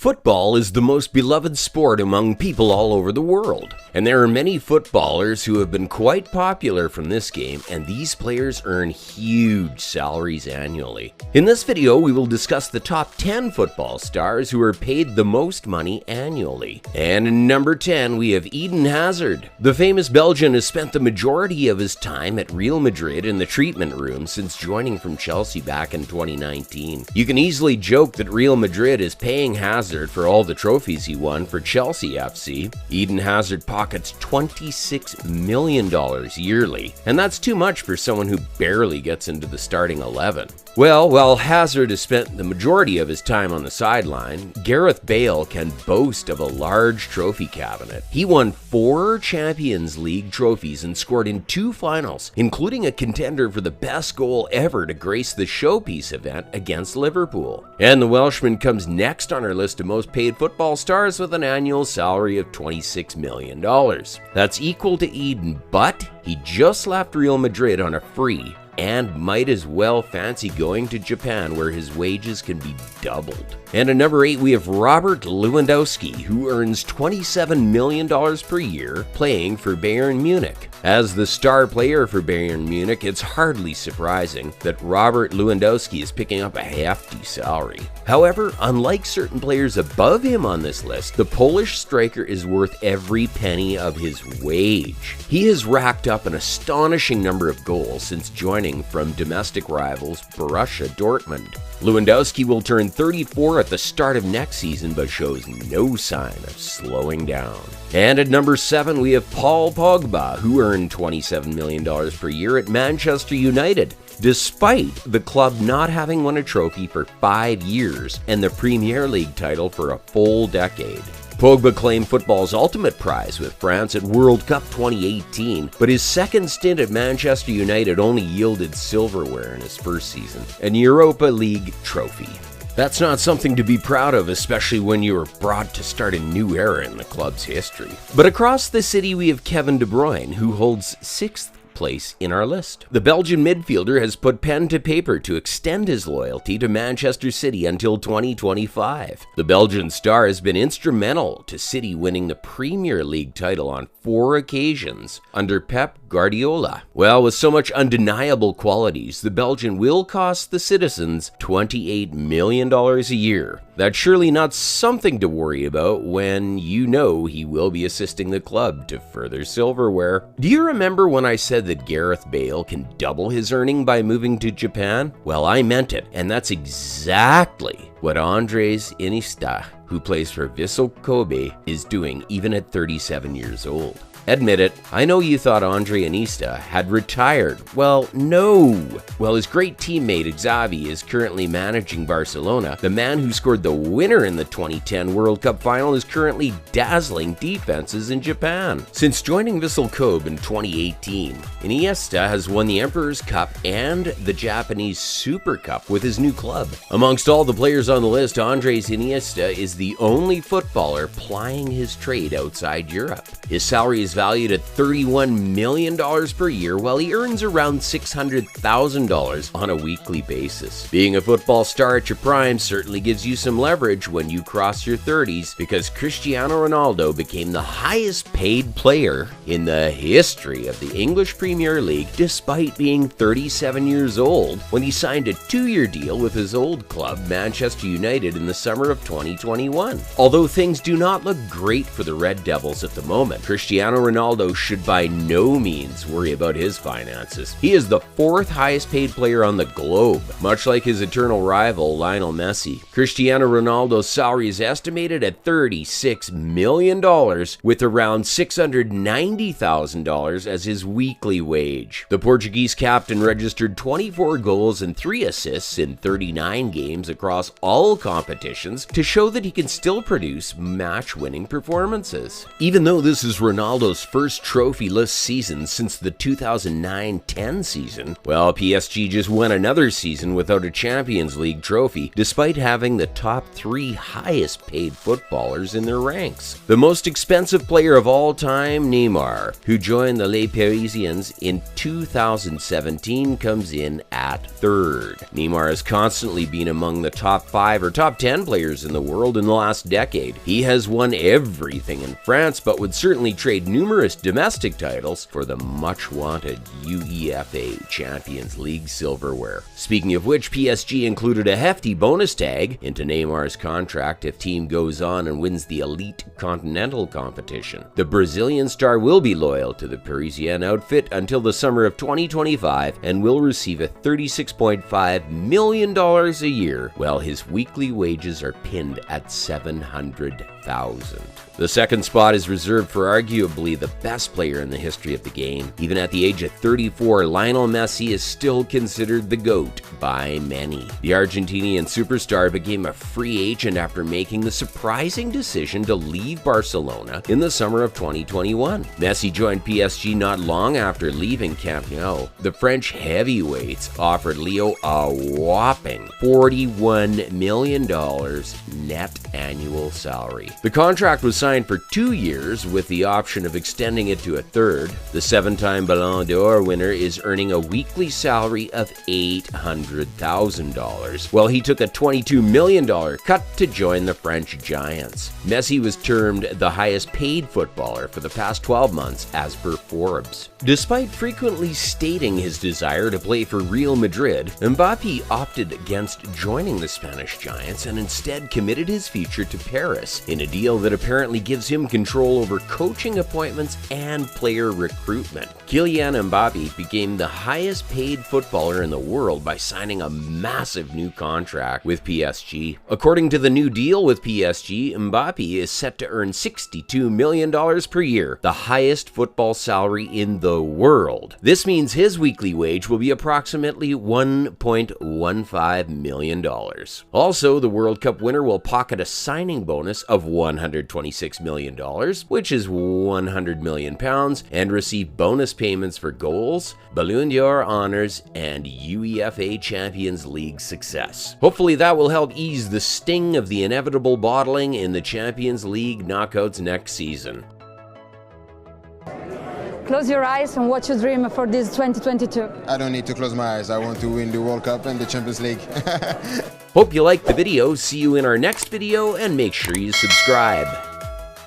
Football is the most beloved sport among people all over the world, and there are many footballers who have been quite popular from this game, and these players earn huge salaries annually. In this video, we will discuss the top 10 football stars who are paid the most money annually. And in number 10, we have Eden Hazard. The famous Belgian has spent the majority of his time at Real Madrid in the treatment room since joining from Chelsea back in 2019. You can easily joke that Real Madrid is paying Hazard for all the trophies he won for Chelsea FC. Eden Hazard pockets $26 million yearly, and that's too much for someone who barely gets into the starting 11. Well, while Hazard has spent the majority of his time on the sideline, Gareth Bale can boast of a large trophy cabinet. He won 4 Champions League trophies and scored in 2 finals, including a contender for the best goal ever to grace the showpiece event against Liverpool. And the Welshman comes next on our list of most paid football stars with an annual salary of $26 million. That's equal to Eden, but he just left Real Madrid on a free and might as well fancy going to Japan, where his wages can be doubled. And at number 8, we have Robert Lewandowski, who earns $27 million per year playing for Bayern Munich. As the star player for Bayern Munich, it's hardly surprising that Robert Lewandowski is picking up a hefty salary. However, unlike certain players above him on this list, the Polish striker is worth every penny of his wage. He has racked up an astonishing number of goals since joining from domestic rivals Borussia Dortmund. Lewandowski will turn 34 at the start of next season, but shows no sign of slowing down. And at number 7, we have Paul Pogba, who earned $27 million per year at Manchester United, despite the club not having won a trophy for 5 years and the Premier League title for a full decade. Pogba claimed football's ultimate prize with France at World Cup 2018, but his second stint at Manchester United only yielded silverware in his first season, an Europa League trophy. That's not something to be proud of, especially when you are brought to start a new era in the club's history. But across the city, we have Kevin De Bruyne, who holds 6th place in our list. The Belgian midfielder has put pen to paper to extend his loyalty to Manchester City until 2025. The Belgian star has been instrumental to City winning the Premier League title on 4 occasions under Pep Guardiola. Well, with so much undeniable qualities, the Belgian will cost the citizens $28 million a year. That's surely not something to worry about when you know he will be assisting the club to further silverware. Do you remember when I said that Gareth Bale can double his earning by moving to Japan? Well, I meant it, and that's exactly what Andres Iniesta, who plays for Vissel Kobe, is doing even at 37 years old. Admit it, I know you thought Andre Iniesta had retired. Well, no. Well, his great teammate Xavi is currently managing Barcelona. The man who scored the winner in the 2010 World Cup final is currently dazzling defenses in Japan. Since joining Vissel Kobe in 2018, Iniesta has won the Emperor's Cup and the Japanese Super Cup with his new club. Amongst all the players on the list, Andres Iniesta is the only footballer plying his trade outside Europe. His salary is valued at $31 million per year, while he earns around $600,000 on a weekly basis. Being a football star at your prime certainly gives you some leverage when you cross your 30s, because Cristiano Ronaldo became the highest paid player in the history of the English Premier League despite being 37 years old when he signed a 2-year deal with his old club Manchester United in the summer of 2021. Although things do not look great for the Red Devils at the moment, Cristiano Ronaldo should by no means worry about his finances. He is the 4th highest paid player on the globe, much like his eternal rival Lionel Messi. Cristiano Ronaldo's salary is estimated at $36 million, with around $690,000 as his weekly wage. The Portuguese captain registered 24 goals and 3 assists in 39 games across all competitions to show that he can still produce match-winning performances. Even though this is Ronaldo's almost first trophyless season since the 2009-10 season, well, PSG just won another season without a Champions League trophy, despite having the top 3 highest paid footballers in their ranks. The most expensive player of all time, Neymar, who joined the Les Parisiens in 2017, comes in at 3rd. Neymar has constantly been among the top 5 or top 10 players in the world in the last decade. He has won everything in France, but would certainly trade numerous domestic titles for the much-wanted UEFA Champions League silverware. Speaking of which, PSG included a hefty bonus tag into Neymar's contract if team goes on and wins the elite continental competition. The Brazilian star will be loyal to the Parisian outfit until the summer of 2025 and will receive a $36.5 million a year, while his weekly wages are pinned at $700,000. The second spot is reserved for arguably the best player in the history of the game. Even at the age of 34, Lionel Messi is still considered the GOAT by many. The Argentinian superstar became a free agent after making the surprising decision to leave Barcelona in the summer of 2021. Messi joined PSG not long after leaving Camp Nou. The French heavyweights offered Leo a whopping $41 million net annual salary. The contract was signed for 2 years with the option of extending it to a third. The 7-time Ballon d'Or winner is earning a weekly salary of $800,000, while he took a $22 million cut to join the French Giants. Messi was termed the highest paid footballer for the past 12 months as per Forbes. Despite frequently stating his desire to play for Real Madrid, Mbappé opted against joining the Spanish Giants and instead committed his future to Paris in a deal that apparently gives him control over coaching appointments and player recruitment. Kylian Mbappé became the highest paid footballer in the world by signing a massive new contract with PSG. According to the new deal with PSG, Mbappé is set to earn $62 million per year, the highest football salary in the world. This means his weekly wage will be approximately $1.15 million. Also, the World Cup winner will pocket a signing bonus of $126 million, which is £100 million, and receive bonus payments for goals, Ballon d'Or honors, and UEFA Champions League success. Hopefully that will help ease the sting of the inevitable bottling in the Champions League knockouts next season. Close your eyes and watch your dream for this 2022. I don't need to close my eyes. I want to win the World Cup and the Champions League. Hope you liked the video. See you in our next video, and make sure you subscribe.